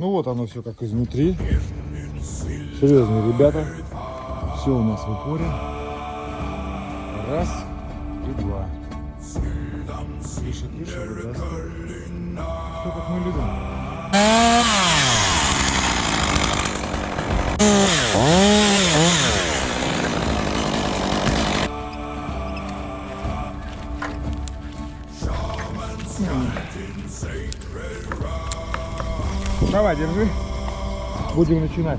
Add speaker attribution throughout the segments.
Speaker 1: Ну вот оно все как изнутри. Серьезные ребята. Все у нас в упоре. Раз и два. Тише, тише, выбрасываем. Все как мы любим. Давай, держи. Будем начинать.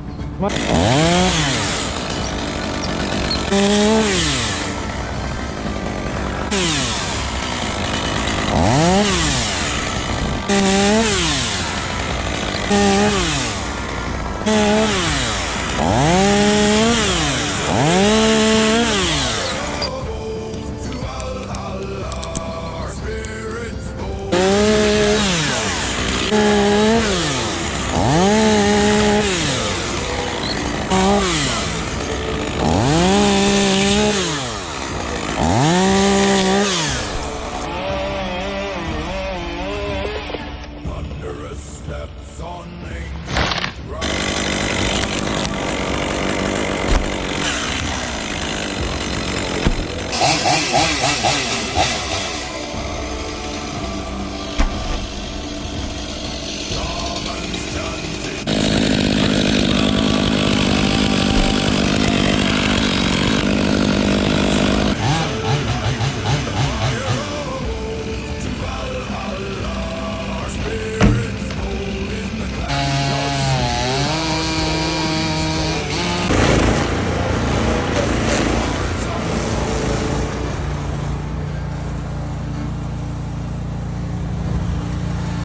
Speaker 2: Hey, hey, hey, hey, hey.